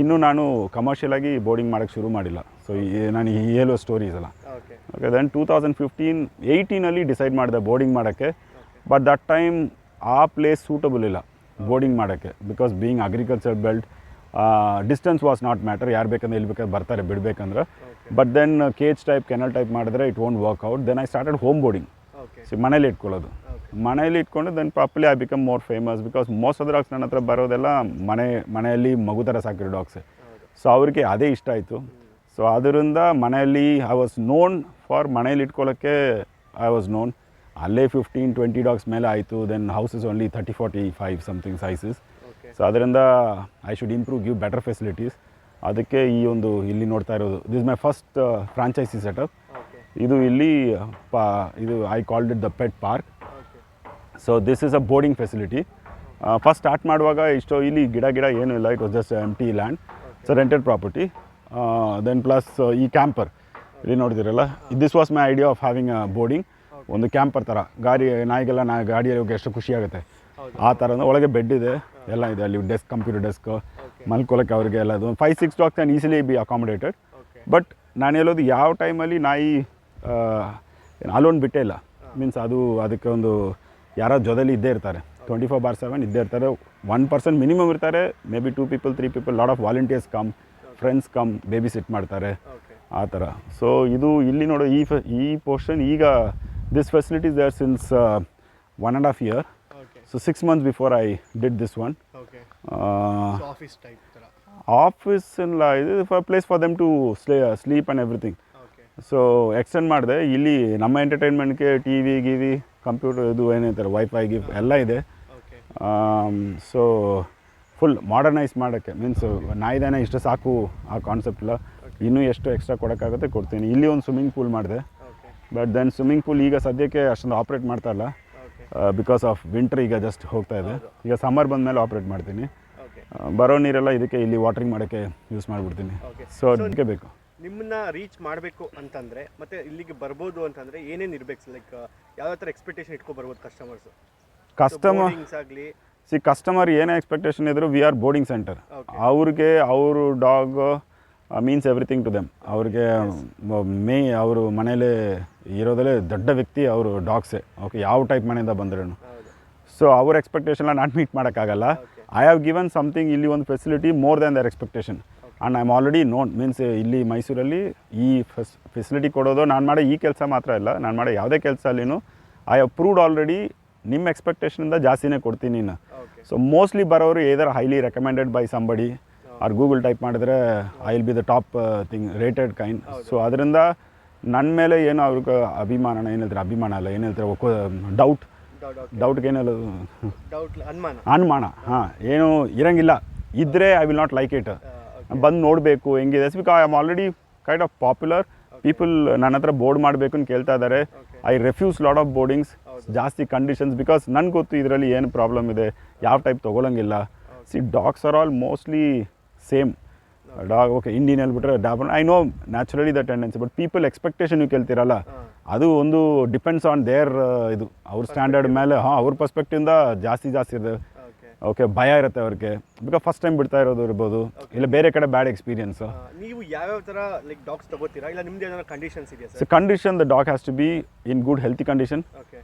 ಇನ್ನೂ ನಾನು ಕಮರ್ಷಿಯಲಾಗಿ ಬೋರ್ಡಿಂಗ್ ಮಾಡೋಕ್ಕೆ ಶುರು ಮಾಡಿಲ್ಲ. ಸೊ ನಾನು ಹೇಳೋ ಸ್ಟೋರೀಸ್ ಅಲ್ಲ. ಓಕೆ, ದೆನ್ 2018 ಡಿಸೈಡ್ ಮಾಡಿದೆ ಬೋರ್ಡಿಂಗ್ ಮಾಡೋಕ್ಕೆ. ಬಟ್ ದಟ್ ಟೈಮ್ ಆ ಪ್ಲೇಸ್ ಸೂಟಬಲ್ ಇಲ್ಲ ಬೋರ್ಡಿಂಗ್ ಮಾಡೋಕ್ಕೆ, because being agriculture belt, distance was not matter. ಯಾರು ಬೇಕಂದ್ರೆ ಇಲ್ಲಿ ಬೇಕಾದ್ರೆ ಬರ್ತಾರೆ ಬಿಡಬೇಕಂದ್ರೆ. But then cage type, kennel type ಮಾಡಿದ್ರೆ it won't work out. Then I started home boarding. So ಮನೇಲಿ ಇಟ್ಕೊಳ್ಳೋದು, ಮನೇಲಿ ಇಟ್ಕೊಂಡು then properly I become more famous, because most of the dogs ನನ್ನ ಹತ್ರ ಬರೋದೆಲ್ಲ ಮನೆಯಲ್ಲಿ ಮಗು ಥರ ಸಾಕಿರೋ ಡಾಗ್ಸೆ. ಸೊ ಅವ್ರಿಗೆ ಅದೇ ಇಷ್ಟ ಆಯಿತು. ಸೊ ಅದರಿಂದ ಮನೆಯಲ್ಲಿ ಐ ವಾಸ್ ನೋನ್ ಫಾರ್ ಮನೇಲಿ ಇಟ್ಕೊಳ್ಳೋಕ್ಕೆ. ಐ ವಾಸ್ ನೋನ್ ಅಲ್ಲೇ 15-20 ಡಾಗ್ಸ್ ಮೇಲೆ ಆಯಿತು. Then house is only 30-45 something sizes. So ಅದರಿಂದ I should improve, give better facilities. ಅದಕ್ಕೆ ಈ ಒಂದು ಇಲ್ಲಿ ನೋಡ್ತಾ ಇರೋದು, this my first franchise setup. ಇದು ಇಲ್ಲಿ ಇದು I called it the pet park. So this is a boarding facility. First start ಮಾಡುವಾಗ ಇಷ್ಟು ಇಲ್ಲಿ ಗಿಡ ಏನೂ ಇಲ್ಲ, it was just empty land. So rented property. Then plus ಈ ಕ್ಯಾಂಪರ್ ಇಲ್ಲಿ ನೋಡಿದಿರಲ್ಲ, this was my idea of having a boarding. ಒಂದು ಕ್ಯಾಂಪರ್ ಥರ, ನಾಯಿಗೆಲ್ಲ ಗಾಡಿಯಲ್ಲಿ ಹೋಗಿ ಎಷ್ಟು ಖುಷಿ ಆಗುತ್ತೆ ಆ ಥರ. ಒಳಗೆ ಬೆಡ್ ಇದೆ, ಎಲ್ಲ ಇದೆ ಅಲ್ಲಿ, ಡೆಸ್ಕ್, ಕಂಪ್ಯೂಟರ್ ಡೆಸ್ಕ್, ಮಲ್ಕೊಳ್ಳೋಕ್ಕೆ ಅವ್ರಿಗೆ ಎಲ್ಲ. ಅದು 5-6 dogs can easily be accommodated. But ನಾನು ಹೇಳೋದು ಯಾವ ಟೈಮಲ್ಲಿ ನಾಯಿ ಅಲೋನ್ ಬಿಟ್ಟೇ ಇಲ್ಲ, ಮೀನ್ಸ್ ಅದಕ್ಕೆ ಒಂದು ಯಾರೋ ಜೊತೆಲಿ ಇದ್ದೇ ಇರ್ತಾರೆ, 24/7 ಇದ್ದೇ ಇರ್ತಾರೆ. 1 ಪರ್ಸನ್ ಮಿನಿಮಮ್ ಇರ್ತಾರೆ, may be 2 people 3 people, lot of volunteers come, friends come, babysit ಮಾಡ್ತಾರೆ ಆ ಥರ. ಸೊ ಇದು ಇಲ್ಲಿ ನೋಡೋ ಈ ಪೋರ್ಷನ್, ಈಗ this facilities there since 1.5 year. So 6 months before I did this one. So office type ತರ. Office and for a place for them to sleep and everything. So extend ಮಾಡಿದೆ. ಇಲ್ಲಿ ನಮ್ಮ ಎಂಟರ್ಟೈನ್ಮೆಂಟ್ಗೆ ಟಿವಿ ಕಂಪ್ಯೂಟರ್ ಇದು ಏನಂತಾರೆ wifi ಎಲ್ಲ ಇದೆ. So full modernise ಮಾಡೋಕ್ಕೆ, means ನಾಯಿದಾನೆ ಇಷ್ಟು ಸಾಕು ಆ ಕಾನ್ಸೆಪ್ಟ್ ಇಲ್ಲ, ಇನ್ನೂ ಎಷ್ಟು ಎಕ್ಸ್ಟ್ರಾ ಕೊಡೋಕ್ಕಾಗುತ್ತೆ ಕೊಡ್ತೀನಿ. ಇಲ್ಲಿ ಒಂದು ಸ್ವಿಮ್ಮಿಂಗ್ ಪೂಲ್ ಮಾಡಿದೆ. ಬಟ್ ದೆನ್ ಸ್ವಿಮ್ಮಿಂಗ್ ಪೂಲ್ ಈಗ ಸದ್ಯಕ್ಕೆ ಅಷ್ಟೊಂದು ಆಪ್ರೇಟ್ ಮಾಡ್ತಾ ಇಲ್ಲ, ಬಿಕಾಸ್ ಆಫ್ ವಿಂಟರ್ ಈಗ ಜಸ್ಟ್ ಹೋಗ್ತಾ ಇದೆ. ಈಗ ಸಮ್ಮರ್ ಬಂದಮೇಲೆ ಆಪ್ರೇಟ್ ಮಾಡ್ತೀನಿ. ಬರೋ ನೀರೆಲ್ಲ ಇದಕ್ಕೆ ಇಲ್ಲಿ ವಾಟ್ರಿಂಗ್ ಮಾಡೋಕ್ಕೆ ಯೂಸ್ ಮಾಡಿಬಿಡ್ತೀನಿ. ಸೊ ಅದಕ್ಕೆ ಬೇಕು. ನಿಮ್ಮನ್ನ ರೀಚ್ ಮಾಡಬೇಕು ಅಂತಂದರೆ ಮತ್ತು ಇಲ್ಲಿಗೆ ಬರ್ಬೋದು ಅಂತಂದರೆ ಏನೇನು ಇರಬೇಕು? ಲೈಕ್ ಯಾವ ಥರ ಎಕ್ಸ್ಪೆಕ್ಟೇಷನ್ ಇಟ್ಕೊ ಬರ್ಬೋದು ಕಸ್ಟಮರ್ಸ್ ಆಗಲಿ? ಕಸ್ಟಮರ್ ಏನೇ ಎಕ್ಸ್ಪೆಕ್ಟೇಷನ್ ಇದ್ರು, ವಿ ಆರ್ ಬೋರ್ಡಿಂಗ್ ಸೆಂಟರ್. ಅವ್ರಿಗೆ ಅವರು dog means everything to them. ಅವ್ರಿಗೆ ಅವರು ಮನೇಲೇ ಇರೋದಲ್ಲೇ ದೊಡ್ಡ ವ್ಯಕ್ತಿ ಅವರು ಡಾಗ್ಸೇ. ಓಕೆ, ಯಾವ ಟೈಪ್ ಮನೆಯಿಂದ ಬಂದ್ರೂ. ಸೊ ಅವ್ರ ಎಕ್ಸ್ಪೆಕ್ಟೇಷನ್ನ ನಾನು ಮೀಟ್ ಮಾಡೋಕ್ಕಾಗಲ್ಲ. ಐ ಹ್ಯಾವ್ ಗಿವನ್ ಸಮಥಿಂಗ್, ಇಲ್ಲಿ ಒಂದು facility more than their expectation. And I am already known, means ಇಲ್ಲಿ ಮೈಸೂರಲ್ಲಿ ಈ ಫೆಸಿಲಿಟಿ ಕೊಡೋದು ನಾನು ಮಾಡೋ ಈ ಕೆಲಸ ಮಾತ್ರ ಇಲ್ಲ, ನಾನು ಮಾಡೋ ಯಾವುದೇ ಕೆಲಸ ಅಲ್ಲಿನೂ ಐ ಹ್ಯಾವ್ ಪ್ರೂವ್ಡ್ ಆಲ್ರೆಡಿ. ನಿಮ್ಮ ಎಕ್ಸ್ಪೆಕ್ಟೇಷನಿಂದ ಜಾಸ್ತಿನೇ ಕೊಡ್ತೀನಿ ನಾನು. ಸೊ ಮೋಸ್ಟ್ಲಿ ಬರೋರು either highly recommended by somebody or Google type ಮಾಡಿದ್ರೆ I will be the top thing, rated kind. So ಅದರಿಂದ ನನ್ನ ಮೇಲೆ ಏನು ಅವ್ರಿಗೆ ಅಭಿಮಾನ, ಏನು ಹೇಳ್ತಾರೆ ಅಭಿಮಾನ ಅಲ್ಲ, ಏನು ಹೇಳ್ತಾರೆ ಡೌಟ್ಗೆ ಏನು ಹೇಳೋದು, ಅನುಮಾನ, ಹಾಂ, ಏನು ಇರೋಂಗಿಲ್ಲ. ಇದ್ದರೆ I will not like it. ಬಂದು ನೋಡಬೇಕು ಹೆಂಗಿದೆ. Because I am already kind of popular. People ನನ್ನ ಹತ್ರ ಬೋರ್ಡ್ ಮಾಡಬೇಕು ಅಂತ ಕೇಳ್ತಾ ಇದ್ದಾರೆ. ಐ ರೆಫ್ಯೂಸ್ ಲಾಟ್ ಆಫ್ ಬೋರ್ಡಿಂಗ್ಸ್, ಜಾಸ್ತಿ ಕಂಡೀಷನ್ಸ್, ಬಿಕಾಸ್ ನನಗೆ ಗೊತ್ತು ಇದರಲ್ಲಿ ಏನು ಪ್ರಾಬ್ಲಮ್ ಇದೆ, ಯಾವ ಟೈಪ್ ತೊಗೊಳಂಗಿಲ್ಲ. Dogs are all mostly same dog. Okay, Indian ಹೇಳ್ಬಿಟ್ರೆ ಡಾಬ್, I know naturally the tendency. But people expectation ನೀವು ಕೇಳ್ತೀರಲ್ಲ, ಅದು ಒಂದು ಡಿಪೆಂಡ್ಸ್ ಆನ್ ದೇರ್ ಇದು ಅವ್ರ ಸ್ಟ್ಯಾಂಡರ್ಡ್ ಮೇಲೆ. ಅವ್ರ ಪರ್ಸ್ಪೆಕ್ಟಿವಿಂದ ಜಾಸ್ತಿ ಇದೆ. ಓಕೆ, ಭಯ ಇರುತ್ತೆ ಅವ್ರಿಗೆ, ಬಿಕಾಸ್ ಫಸ್ಟ್ ಟೈಮ್ ಬಿಡ್ತಾ ಇರೋದು ಇರ್ಬೋದು, ಇಲ್ಲ ಬೇರೆ ಕಡೆ ಬ್ಯಾಡ್ ಎಕ್ಸ್ಪೀರಿಯನ್ಸ್. ನೀವು ಯಾವ ಥರ ಲೈಕ್ ಡಾಗ್ಸ್ ತಗೋತೀರಾ, ಇಲ್ಲ ನಿಮ್ದು ಏನಾದ್ರು ಕಂಡೀಷನ್ಸ್ ಇದೆಯಾ? So condition, the dog has to be in good healthy condition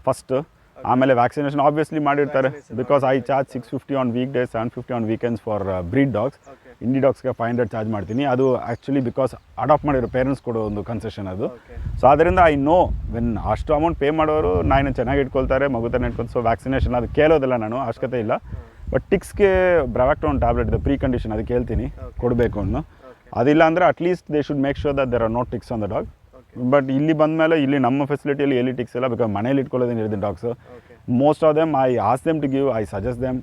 first. ಆಮೇಲೆ ವ್ಯಾಕ್ಸಿನೇಷನ್ ಆಬ್ವಿಯಸ್ಲಿ ಮಾಡಿರ್ತಾರೆ, because I charge 650 on week days, 750 on weekends for breed dogs. Indie ಡಾಗ್ಸ್ಗೆ 500 ಚಾರ್ಜ್ ಮಾಡ್ತೀನಿ. ಅದು ಆ್ಯಕ್ಚುಲಿ ಬಿಕಾಸ್ ಅಡಾಪ್ಟ್ ಮಾಡಿರೋ parents ಕೊಡೋ ಒಂದು concession ಅದು. So ಅದರಿಂದ ಐ ನೋ ವೆನ್ ಅಷ್ಟು ಅಮೌಂಟ್ ಪೇ ಮಾಡೋರು ನಾಯಿನ ಚೆನ್ನಾಗಿ ಇಟ್ಕೊಳ್ತಾರೆ, ಮಗು ಥರ ಇಟ್ಕೊಂಡು. ಸೊ ವ್ಯಾಕ್ಸಿನೇಷನ್ ಅದು ಕೇಳೋದಿಲ್ಲ, ನಾನು ಅವಶ್ಯಕತೆ ಇಲ್ಲ. ಬಟ್ ಟಿಕ್ಸ್ಗೆ ಬ್ರಾವ್ಯಾಕ್ಟೋನ್ ಟ್ಯಾಬ್ಲೆಟ್ ಇದೆ, ಪ್ರೀ ಕಂಡೀಷನ್, ಅದಕ್ಕೆ ಹೇಳ್ತೀನಿ ಕೊಡಬೇಕು ಅನ್ನೋ. ಅದಿಲ್ಲ ಅಂದರೆ at least they should make sure that there are no ticks on the dog. But ಇಲ್ಲಿ ಬಂದಮೇಲೆ ಇಲ್ಲಿ ನಮ್ಮ ಫೆಸಿಲಿಟಿಯಲ್ಲಿ ಎಲ್ಲಿ ಟಿಕ್ಸ್ ಇಲ್ಲ, ಬಿಕಾಸ್ ಮನೇಲಿ ಇಟ್ಕೊಳ್ಳೋದೇನು ಇರೋದು dogs. Most of them I ask them to give, I suggest them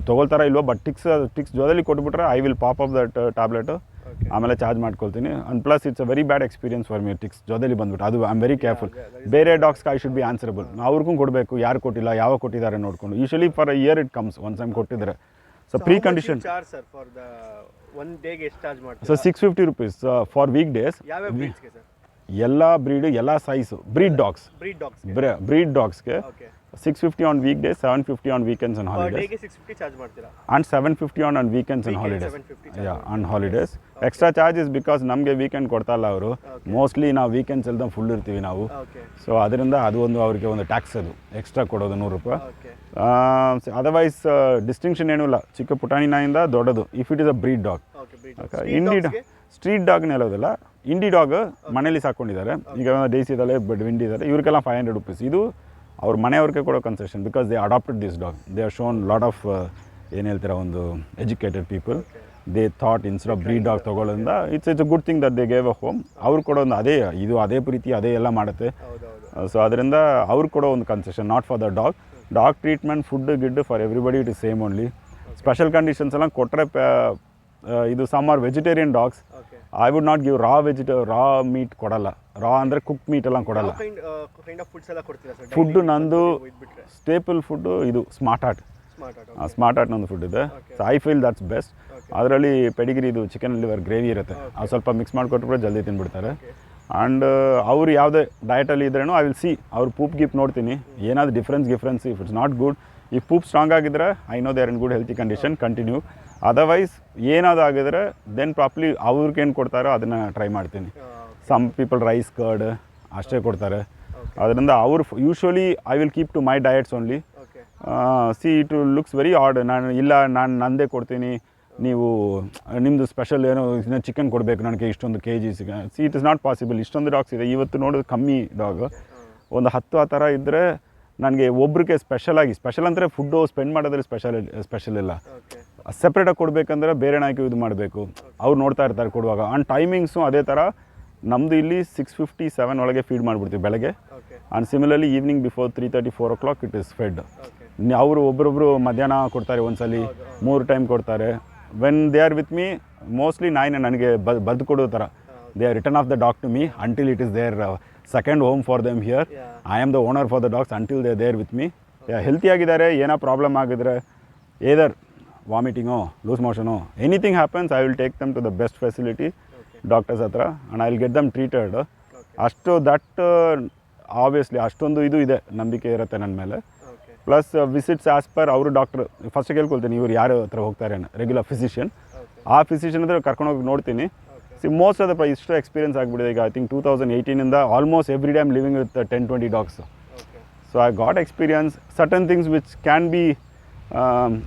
ತೊಗೊಳ್ತಾರ ಇಲ್ವೋ. ಬಟ್ ಟಿಕ್ಸ್ ಜೊತೆಲಿ ಕೊಟ್ಬಿಟ್ರೆ I will pop up that tablet, ಆಮೇಲೆ ಚಾರ್ಜ್ ಮಾಡ್ಕೊಳ್ತೀನಿ. And plus it's a very bad experience for me ticks ಜೊತೆಲಿ ಬಂದ್ಬಿಟ್ಟು. ಅದು I am very careful. ಬೇರೆ ಡಾಗ್ಸ್ಗೆ ಐ ಶುಡ್ ಬಿ ಆನ್ಸರಬಲ್. ಅವ್ರಿಗೂ ಕೊಡಬೇಕು, ಯಾರು ಕೊಟ್ಟಿಲ್ಲ, ಯಾವಾಗ ಕೊಟ್ಟಿದ್ದಾರೆ ನೋಡಿಕೊಂಡು. Usually for a year it comes, once time ಕೊಟ್ಟಿದ್ರೆ. So pre condition charge sir for the one ಡೇಗೆ ಎಷ್ಟು ಚಾರ್ಜ್ ಮಾಡ್ತೀರಾ? So 650 rupees for week days. ಯಾವ ಬ್ರೀಡ್ಸ್ಗೆ ಸರ್? ಎಲ್ಲ ಬ್ರೀಡ್, ಎಲ್ಲ ಸೈಜು, ಬ್ರೀಡ್ ಡಾಗ್ಸ್, ಬ್ರೀಡ್ ಡಾಗ್ಸ್ಗೆ 650 on week days, 750 on weekends and holidays. ಡೇಗೆ 650 ಚಾರ್ಜ್ ಮಾಡ್ತೀರಾ? And 750 on weekends and holidays. Yeah, on holidays. Extra charges because ನಮಗೆ weekend ಕೊಡ್ತಾಯಿಲ್ಲ ಅವರು. ಮೋಸ್ಟ್ಲಿ ನಾವು ವೀಕೆಂಡ್ಸ್ ಎಲ್ಲ ಫುಲ್ ಇರ್ತೀವಿ ನಾವು. ಸೊ ಅದರಿಂದ ಅದು ಒಂದು ಅವರಿಗೆ ಒಂದು ಟ್ಯಾಕ್ಸ್, ಅದು ಎಕ್ಸ್ಟ್ರಾ ಕೊಡೋದು 100 ರೂಪಾಯಿ. ಅದರ್ವೈಸ್ ಡಿಸ್ಟಿಂಕ್ಷನ್ ಏನೂ ಇಲ್ಲ, ಚಿಕ್ಕ ಪುಟಾಣಿ ನಾಯಿಂದ ದೊಡ್ಡದು. If it is a breed dog. Indie street ಡಾಗ್ನ ಹೇಳೋದಿಲ್ಲ, ಇಂಡಿ ಡಾಗ್ ಮನೇಲಿ ಸಾಕೊಂಡಿದ್ದಾರೆ. ಈಗ ಡೇಸಿ ಇದ್ದಾಳೆ, ವಿಂಡಿ ಇದ್ದಾರೆ, ಇವ್ರಿಗೆಲ್ಲ 500 rupees. ಇದು ಅವ್ರ ಮನೆಯವ್ರಿಗೆ ಕೊಡೋ concession because they adopted this dog. They are shown lot of ಏನು ಹೇಳ್ತೀರಾ, ಒಂದು educated people. They thought instead of breed dog ತೊಗೊಳ್ಳೋದ್ರಿಂದ it's a good thing that they gave a home. ಅವ್ರು ಕೊಡೋದು ಅದೇ ಪ್ರೀತಿ, ಅದೇ ಎಲ್ಲ ಮಾಡುತ್ತೆ. ಸೊ ಅದರಿಂದ ಅವ್ರು ಕೊಡೋ ಒಂದು concession, not for the dog. Dog treatment, food ಗಿಡ್ for everybody it is same only. Special conditions ಎಲ್ಲ ಕೊಟ್ಟರೆ, ಇದು some are vegetarian dogs. I would not give raw meat ಕೊಡಲ್ಲ. ರಾ ಅಂದರೆ ಕುಕ್ ಮೀಟ್ ಎಲ್ಲ ಕೊಡಲ್ಲ. ಫುಡ್ಡು ನಂದು ಸ್ಟೇಪಲ್ ಫುಡ್ಡು ಇದು ಸ್ಮಾರ್ಟ್ ಹಾರ್ಟ್ ನಂದು ಫುಡ್ ಇದೆ. So I feel that's best. ಅದರಲ್ಲಿ ಪೆಡಿಗ್ರಿ, ಇದು ಚಿಕನ್ ಲಿವರ್ ಗ್ರೇವಿ ಇರುತ್ತೆ, ಅದು ಸ್ವಲ್ಪ ಮಿಕ್ಸ್ ಮಾಡಿಕೊಟ್ರೆ ಜಲ್ದಿ ತಿಂದ್ಬಿಡ್ತಾರೆ. ಆ್ಯಂಡ್ ಅವ್ರು ಯಾವುದೇ ಡಯಟಲ್ಲಿ ಇದ್ರೇನು ಐ ವಿಲ್ ಸಿ ಅವ್ರ ಪೂಪ್ ಗೀಪ್ ನೋಡ್ತೀನಿ, ಏನಾದರೂ difference if it's not good. ಈ ಪೂಪ್ ಸ್ಟ್ರಾಂಗ್ ಆಗಿದ್ರೆ I know they are in good healthy condition, continue. Otherwise ಏನಾದ್ರು ಆಗಿದ್ರೆ ದೆನ್ ಪ್ರಾಪರ್ಲಿ ಅವ್ರಿಗೆ ಏನು ಕೊಡ್ತಾರೋ ಅದನ್ನು ಟ್ರೈ ಮಾಡ್ತೀನಿ. ಸಮ್ ಪೀಪಲ್ ರೈಸ್ ಕರ್ಡ್ ಅಷ್ಟೇ ಕೊಡ್ತಾರೆ. ಅದರಿಂದ ಅವ್ರು usually I will keep to my diets only. See it looks very odd. ನಾನು ನಂದೇ ಕೊಡ್ತೀನಿ, ನೀವು ನಿಮ್ಮದು ಸ್ಪೆಷಲ್ ಏನೋ ಚಿಕನ್ ಕೊಡಬೇಕು ನನಗೆ ಇಷ್ಟೊಂದು kg. C it is not possible. ಇಷ್ಟೊಂದು ಡಾಗ್ಸ್ ಇದೆ, ಇವತ್ತು ನೋಡೋದು ಕಮ್ಮಿ ಡಾಗ್, ಒಂದು 10 ಆ ಥರ ಇದ್ದರೆ ನನಗೆ ಒಬ್ರಿಗೆ ಸ್ಪೆಷಲ್ ಅಂದರೆ ಫುಡ್ಡು ಸ್ಪೆಂಡ್ ಮಾಡೋದ್ರೆ ಸ್ಪೆಷಲ್ ಇಲ್ಲ. ಸಪ್ರೇಟಾಗಿ ಕೊಡಬೇಕಂದ್ರೆ ಬೇರೆ ನಾಯ್ಕು ಇದು ಮಾಡಬೇಕು, ಅವ್ರು ನೋಡ್ತಾ ಇರ್ತಾರೆ ಕೊಡುವಾಗ. ಆ್ಯಂಡ್ ಟೈಮಿಂಗ್ಸು ಅದೇ ಥರ. ನಮ್ಮದು ಇಲ್ಲಿ 6:57 ಒಳಗೆ ಫೀಡ್ ಮಾಡಿಬಿಡ್ತೀವಿ ಬೆಳಗ್ಗೆ. And similarly evening before 3:30, 4 o'clock it is fed. ಅವರು ಒಬ್ಬೊಬ್ಬರು ಮಧ್ಯಾಹ್ನ ಕೊಡ್ತಾರೆ, ಒಂದ್ಸಲಿ 3 ಟೈಮ್ ಕೊಡ್ತಾರೆ. When they are with me mostly ನಾಯಿನ ನನಗೆ ಬದ್ದು ಕೊಡೋ ಥರ. They are return of the dog to me until it is their second home for them here. I am the owner for the dogs until they there with me. ಹೆಲ್ತಿಯಾಗಿದ್ದಾರೆ, ಏನೋ problem ಆಗಿದ್ರೆ either ವಾಮಿಟಿಂಗೋ, loose ಮೋಷನೋ, anything happens, I will take them to the best facility doctors ಹತ್ರ and I will get them treated. ಅಷ್ಟು that obviously ಅಷ್ಟೊಂದು ಇದು ಇದೆ, ನಂಬಿಕೆ ಇರುತ್ತೆ ನನ್ನ ಮೇಲೆ. ಪ್ಲಸ್ ವಿಸಿಟ್ಸ್ ಆ್ಯಸ್ ಪರ್ ಅವರು ಡಾಕ್ಟ್ರು ಫಸ್ಟ್ ಕೇಳ್ಕೊಳ್ತೀನಿ, ಇವ್ರು ಯಾರು ಹತ್ರ ಹೋಗ್ತಾರೆ ರೆಗ್ಯುಲರ್ ಫಿಸಿಷಿಯನ್. ಆ ಫಿಸಿಷಿಯನ್ ಹತ್ರ ಕರ್ಕೊಂಡೋಗಿ ನೋಡ್ತೀನಿ. ಸಿ ಮೋಸ್ಟ್ ಆಫ್ ದ ಇಷ್ಟು ಎಕ್ಸ್ಪೀರಿಯನ್ಸ್ ಆಗಿಬಿಟ್ಟಿದೆ. ಈಗ ಐ ಥಿಂಕ್ 2018ಇಂದ almost every day I'm living with 10-20 dogs. So I got experience certain things which can be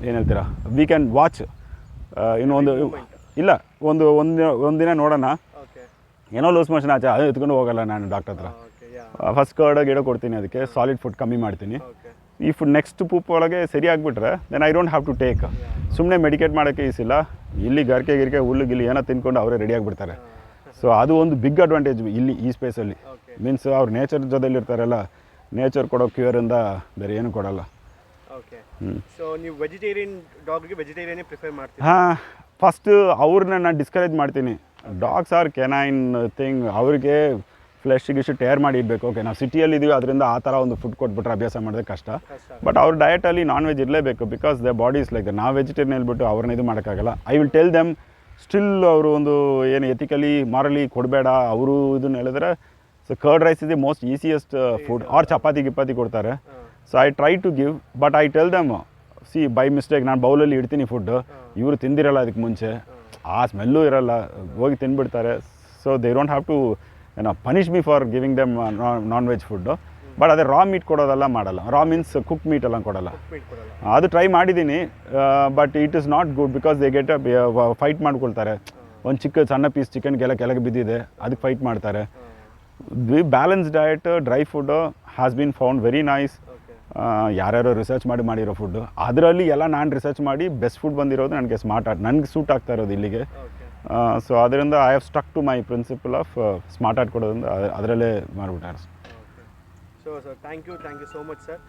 ಏನು ಹೇಳ್ತೀರಾ, ವಿ ಕ್ಯಾನ್ ವಾಚ್. ಇನ್ನೊಂದು ಇಲ್ಲ, ಒಂದಿನ ನೋಡೋಣ, ಏನೋ ಲೂಸ್ ಮೋಷನ್ ಆಚೆ, ಅದು ಎತ್ಕೊಂಡು ಹೋಗಲ್ಲ ನಾನು ಡಾಕ್ಟರ್ ಹತ್ರ. ಫಸ್ಟ್ ಕರ್ಡ್ ಗಿಡ ಕೊಡ್ತೀನಿ, ಅದಕ್ಕೆ ಸಾಲಿಡ್ ಫುಡ್ ಕಮ್ಮಿ ಮಾಡ್ತೀನಿ. ಈ ಫುಡ್ ನೆಕ್ಸ್ಟ್ ಪೂಪ್ ಒಳಗೆ ಸರಿ ಆಗಿಬಿಟ್ರೆ then I don't have to take. ಸುಮ್ಮನೆ ಮೆಡಿಕೇಟ್ ಮಾಡೋಕ್ಕೆ ಈಸಿಲ್ಲ. ಇಲ್ಲಿ ಗಿರಿಕೆ ಹುಲ್ಲು ಗಿಲ್ಲಿ ಏನೋ ತಿನ್ಕೊಂಡು ಅವರೇ ರೆಡಿ ಆಗಿಬಿಡ್ತಾರೆ. ಸೊ ಅದು ಒಂದು ಬಿಗ್ ಅಡ್ವಾಂಟೇಜ್ ಇಲ್ಲಿ ಈ ಸ್ಪೇಸಲ್ಲಿ. ಮೀನ್ಸ್ ಅವ್ರು ನೇಚರ್ ಜೊತೆಲಿ ಇರ್ತಾರಲ್ಲ, ನೇಚರ್ ಕೊಡೋ ಕ್ಯೂರಿಂದ ಬೇರೆ ಏನು ಕೊಡಲ್ಲ. ಸೊ ನೀವು ವೆಜಿಟೇರಿಯನ್ ಡಾಗ್ಗೆ ವೆಜಿಟೇರಿಯನ್ನೇ ಪ್ರಿಫರ್ ಮಾಡ್ತೀರಾ? ಹಾಂ, ಫಸ್ಟು ಅವ್ರನ್ನ ನಾನು ಡಿಸ್ಕರೇಜ್ ಮಾಡ್ತೀನಿ. ಡಾಗ್ಸ್ ಆರ್ ಕೆನೈನ್ ಥಿಂಗ್, ಅವ್ರಿಗೆ ಫ್ಲೆಶ್ ಟೇರ್ ಮಾಡಿ ಇಡಬೇಕು. ಓಕೆ, ನಾವು ಸಿಟಿಯಲ್ಲಿ ಇದೀವಿ, ಅದರಿಂದ ಆ ಥರ ಒಂದು ಫುಡ್ ಕೊಟ್ಬಿಟ್ರೆ ಅಭ್ಯಾಸ ಮಾಡೋದೇ ಕಷ್ಟ. ಬಟ್ ಅವ್ರ ಡಯಟಲ್ಲಿ ನಾನ್ ವೆಜ್ ಇರಲೇಬೇಕು because the body is like. ನಾವು ವೆಜಿಟೇರಿಯನ್ ಹೇಳ್ಬಿಟ್ಟು ಅವ್ರನ್ನ ಇದು ಮಾಡೋಕ್ಕಾಗಲ್ಲ. I will tell them still ಅವರು ಒಂದು ಏನು ಎಥಿಕಲಿ ಮಾರಲಿ ಕೊಡಬೇಡ ಅವರು ಇದನ್ನ ಹೇಳಿದ್ರೆ. So curd rice is the most easiest food. Or chapati ಕೊಡ್ತಾರೆ. So I try to give, but I tell them see by mistake ನಾನು ಬೌಲಲ್ಲಿ ಇಡ್ತೀನಿ ಫುಡ್ಡು, ಇವರು ತಿಂದಿರಲ್ಲ ಅದಕ್ಕೆ ಮುಂಚೆ, ಆ ಸ್ಮೆಲ್ಲು ಇರಲ್ಲ, ಹೋಗಿ ತಿಂದ್ಬಿಡ್ತಾರೆ. So they don't have to punish me for giving them non veg food. But ಅದೇ ರಾ ಮೀಟ್ ಕೊಡೋದೆಲ್ಲ ಮಾಡಲ್ಲ. ರಾ ಮೀನ್ಸ್ ಕುಕ್ ಮೀಟ್ ಎಲ್ಲ ಕೊಡಲ್ಲ. ಅದು ಟ್ರೈ ಮಾಡಿದ್ದೀನಿ, but it is not good because they get fight ಮಾಡ್ಕೊಳ್ತಾರೆ. ಒಂದು ಸಣ್ಣ ಪೀಸ್ ಚಿಕನ್ಗೆಲ್ಲ ಕೆಳಗೆ ಬಿದ್ದಿದೆ, ಅದಕ್ಕೆ ಫೈಟ್ ಮಾಡ್ತಾರೆ. The balance diet dry food has been found very nice. ಯಾರ್ಯಾರೋ ರಿಸರ್ಚ್ ಮಾಡಿರೋ ಫುಡ್ಡು, ಅದರಲ್ಲಿ ಎಲ್ಲ ನಾನು ರಿಸರ್ಚ್ ಮಾಡಿ ಬೆಸ್ಟ್ ಫುಡ್ ಬಂದಿರೋದು ನನಗೆ ಸ್ಮಾರ್ಟ್ ಹಾರ್ಟ್, ನನಗೆ ಸೂಟ್ ಆಗ್ತಾ ಇರೋದು ಇಲ್ಲಿಗೆ. ಸೊ ಅದರಿಂದ I have stuck to my principle of Smart Heart ಕೊಡೋದ್ರಿಂದ ಅದರಲ್ಲೇ ಮಾಡಿಬಿಟ್ಟಾರೆ. So sir, thank you so much sir.